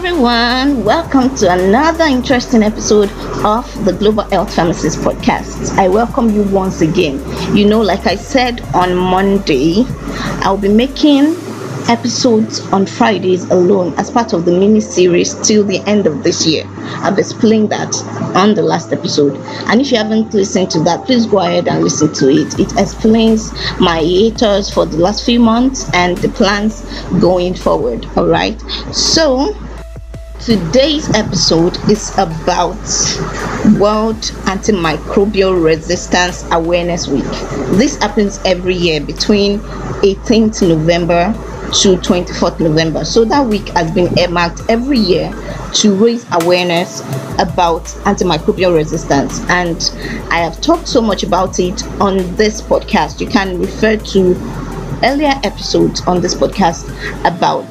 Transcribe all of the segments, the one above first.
everyone, welcome to another interesting episode of the Global Health Pharmacist podcast. I welcome you once again. Like I said on Monday, I'll be making episodes on Fridays alone as part of the mini series till the end of this year. I've explained that on the last episode, and if you haven't listened to that, please go ahead and listen to it. It explains my hiatus for the last few months and the plans going forward. All right, so today's episode is about World Antimicrobial Resistance Awareness Week. This happens every year between 18th November to 24th November. So that week has been earmarked every year to raise awareness about antimicrobial resistance. And I have talked so much about it on this podcast. You can refer to earlier episodes on this podcast about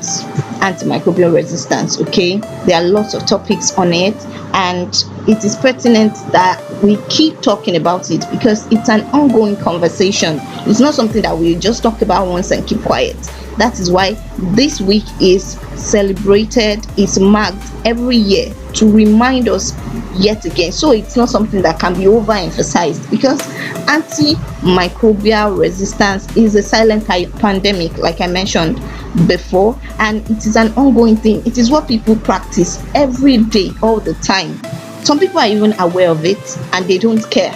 antimicrobial resistance. Okay, there are lots of topics on it, and it is pertinent that we keep talking about it because it's an ongoing conversation. It's not something that we just talk about once and keep quiet. That is why this week is celebrated, is marked every year to remind us yet again. So it's not something that can be overemphasized because antimicrobial resistance is a silent pandemic, like I mentioned before, and it is an ongoing thing. It is what people practice every day, all the time. Some people are even aware of it and they don't care.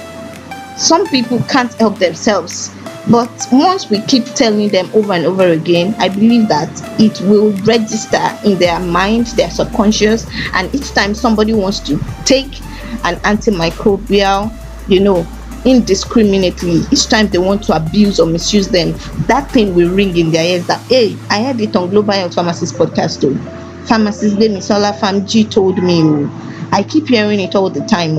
Some people can't help themselves. But once we keep telling them over and over again, I believe that it will register in their mind, their subconscious, and each time somebody wants to take an antimicrobial, indiscriminately, each time they want to abuse or misuse them, that thing will ring in their ears that, hey, I heard it on Global Health Pharmacist podcast too. Pharmacist Demisola Famji told me, I keep hearing it all the time,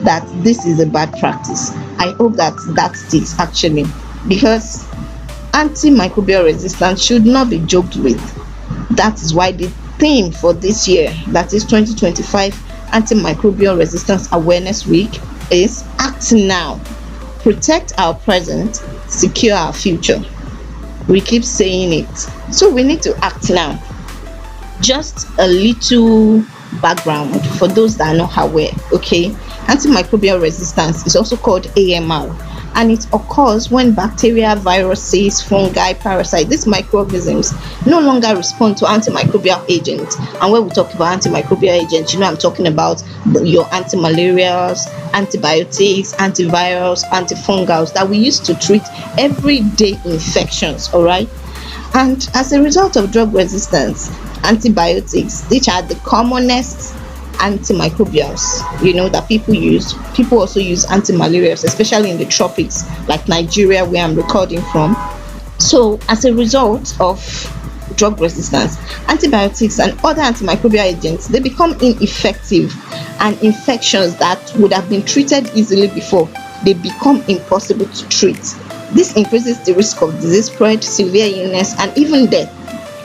that this is a bad practice. I hope that sticks actually. Because antimicrobial resistance should not be joked with. That is why the theme for this year, that is 2025 Antimicrobial Resistance Awareness Week, is Act Now. Protect our present, secure our future. We keep saying it. So we need to act now. Just a little background for those that are not aware, okay? Antimicrobial resistance is also called AMR. And it occurs when bacteria, viruses, fungi, parasites, these microorganisms no longer respond to antimicrobial agents. And when we talk about antimicrobial agents, I'm talking about your antimalarials, antibiotics, antivirals, antifungals that we use to treat everyday infections, all right? And as a result of drug resistance, antibiotics, which are the commonest antimicrobials that people also use antimalarials, especially in the tropics like Nigeria, where I'm recording from. So as a result of drug resistance, antibiotics and other antimicrobial agents, they become ineffective, and infections that would have been treated easily before, they become impossible to treat. This increases the risk of disease spread, severe illness, and even death.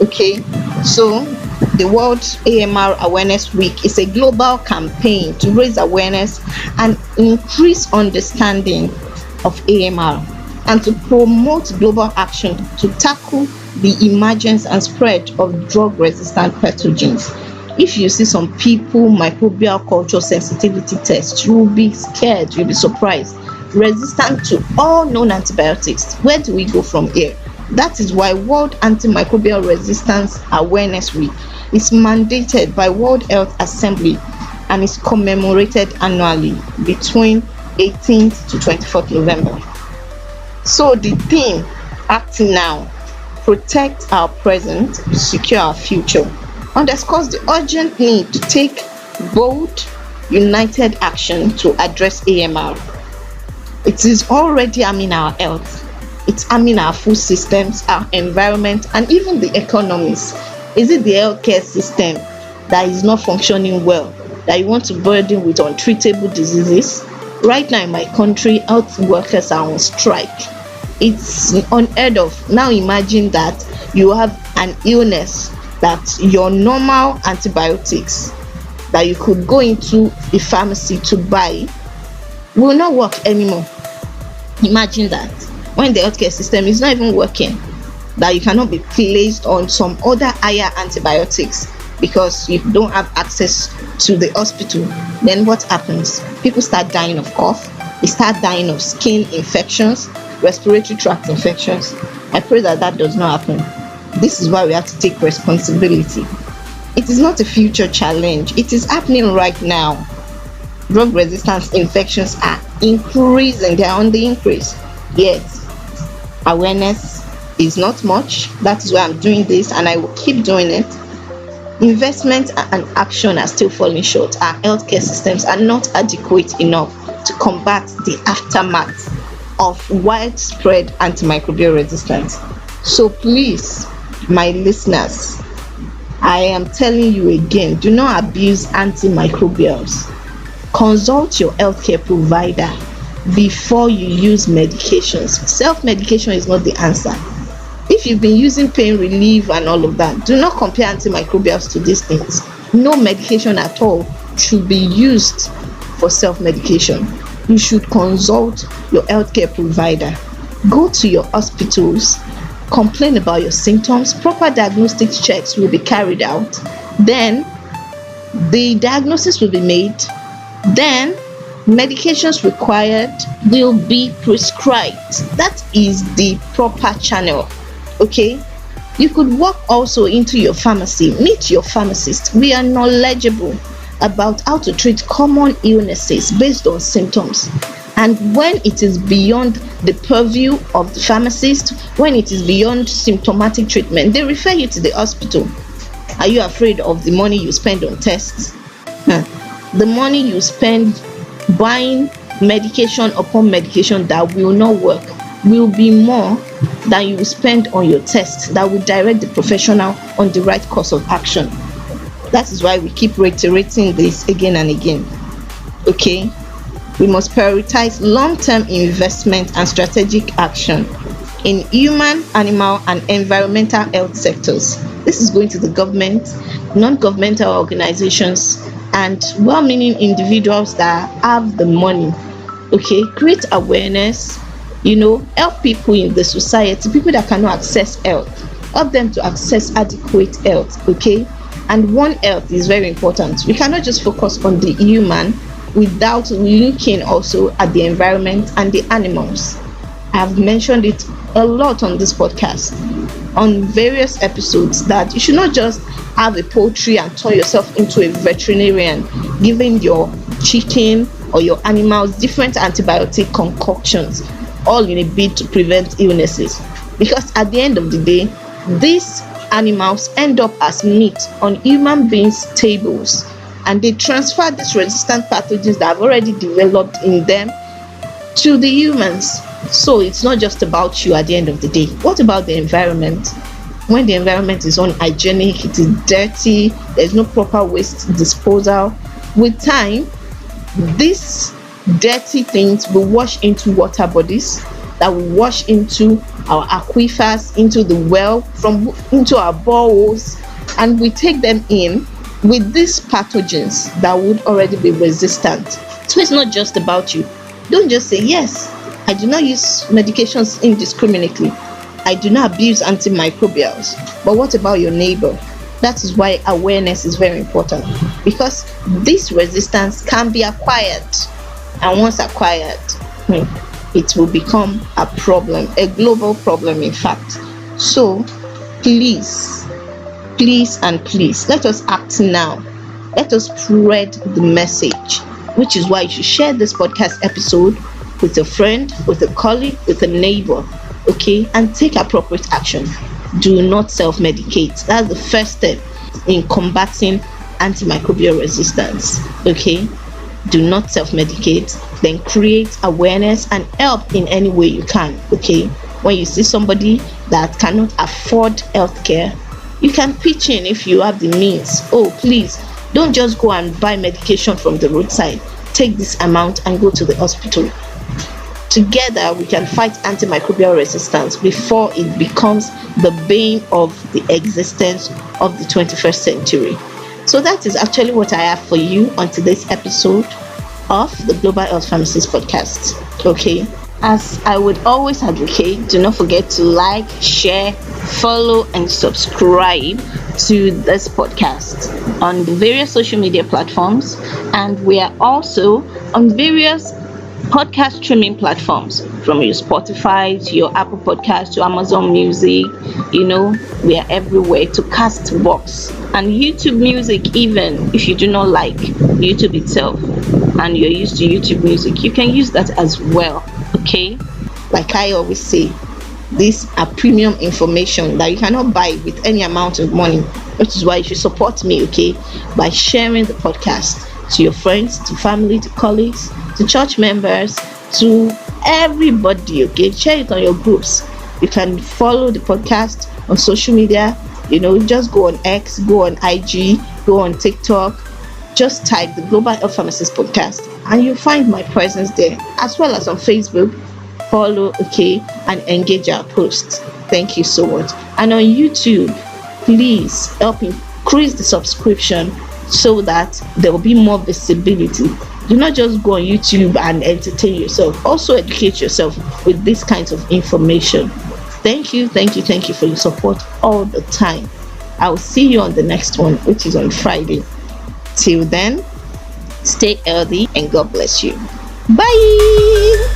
Okay, so the World AMR Awareness Week is a global campaign to raise awareness and increase understanding of AMR and to promote global action to tackle the emergence and spread of drug-resistant pathogens. If you see some people microbial culture sensitivity tests, you will be scared, you'll be surprised. Resistant to all known antibiotics. Where do we go from here? That is why World Antimicrobial Resistance Awareness Week is mandated by World Health Assembly and is commemorated annually between 18th to 24th November. So the theme, Act Now, protect our present, secure our future, underscores the urgent need to take bold, united action to address AMR. It is already harming our health. It's harming our food systems, our environment, and even the economies. Is it the healthcare system that is not functioning well, that you want to burden with untreatable diseases? Right now in my country, health workers are on strike. It's unheard of. Now imagine that you have an illness that your normal antibiotics that you could go into a pharmacy to buy will not work anymore. Imagine that. When the healthcare system is not even working, that you cannot be placed on some other higher antibiotics because you don't have access to the hospital, then what happens? People start dying of cough, they start dying of skin infections, respiratory tract infections. I pray that that does not happen. This is why we have to take responsibility. It is not a future challenge, it is happening right now. Drug resistance infections are increasing, they are on the increase. Yet, awareness is not much. That is why I'm doing this, and I will keep doing it. Investment and action are still falling short. Our healthcare systems are not adequate enough to combat the aftermath of widespread antimicrobial resistance. So please, my listeners, I am telling you again, do not abuse antimicrobials. Consult your healthcare provider before you use medications. Self-medication is not the answer. If you've been using pain relief and all of that, do not compare antimicrobials to these things. No medication at all should be used for self-medication. You should consult your healthcare provider. Go to your hospitals, complain about your symptoms. Proper diagnostic checks will be carried out. Then the diagnosis will be made. Then medications required will be prescribed. That is the proper channel. Okay, you could walk also into your pharmacy, meet your pharmacist. We are knowledgeable about how to treat common illnesses based on symptoms, and when it is beyond the purview of the pharmacist, when it is beyond symptomatic treatment, they refer you to the hospital. Are you afraid of the money you spend on tests? The money you spend buying medication upon medication that will not work will be more than you will spend on your tests that will direct the professional on the right course of action. That is why we keep reiterating this again and again. Okay, we must prioritize long-term investment and strategic action in human, animal, and environmental health sectors. This is going to the government, non-governmental organizations, and well-meaning individuals that have the money. Okay, create awareness, help people in the society, people that cannot access health, help them to access adequate health. Okay, and One Health is very important. We cannot just focus on the human without looking also at the environment and the animals. I've mentioned it a lot on this podcast, on various episodes, that you should not just have a poultry and turn yourself into a veterinarian, giving your chicken or your animals different antibiotic concoctions, all in a bid to prevent illnesses. Because at the end of the day, these animals end up as meat on human beings' tables, and they transfer these resistant pathogens that have already developed in them to the humans. So it's not just about you at the end of the day. What about the environment? When the environment is unhygienic, it is dirty, there's no proper waste disposal, with time, these dirty things will wash into water bodies, that will wash into our aquifers, into the well, into our boreholes, and we take them in with these pathogens that would already be resistant. So it's not just about you. Don't just say, yes, I do not use medications indiscriminately, I do not abuse antimicrobials. But what about your neighbor? That is why awareness is very important, because this resistance can be acquired, and once acquired, it will become a problem, a global problem, in fact. So please, and please, let us act now. Let us spread the message, which is why you should share this podcast episode with a friend, with a colleague, with a neighbor, okay, and take appropriate action. Do not self-medicate. That's the first step in combating antimicrobial resistance. Okay, do not self-medicate. Then create awareness and help in any way you can. Okay, when you see somebody that cannot afford healthcare, you can pitch in if you have the means. Oh, please don't just go and buy medication from the roadside. Take this amount and go to the hospital. Together we can fight antimicrobial resistance before it becomes the bane of the existence of the 21st century. So that is actually what I have for you on today's episode of the Global Health Pharmacist podcast. Okay, as I would always advocate, do not forget to like, share, follow, and subscribe to this podcast on the various social media platforms, and we are also on various podcast streaming platforms, from your Spotify to your Apple Podcast to Amazon Music. We are everywhere, to Castbox and YouTube Music. Even if you do not like YouTube itself and you're used to YouTube Music, you can use that as well. Okay, like I always say, these are premium information that you cannot buy with any amount of money, which is why you should support me, okay, by sharing the podcast to your friends, to family, to colleagues, to church members, to everybody. Okay, share it on your groups. You can follow the podcast on social media. Just go on X, go on IG, go on TikTok, just type the Global Health Pharmacist Podcast and you'll find my presence there, as well as on Facebook. Follow, okay, and engage our posts. Thank you so much. And on YouTube, please help increase the subscription so that there will be more visibility. Do not just go on YouTube and entertain yourself, also educate yourself with these kinds of information. Thank you for your support all the time. I will see you on the next one, which is on Friday. Till then, stay healthy and God bless you. Bye.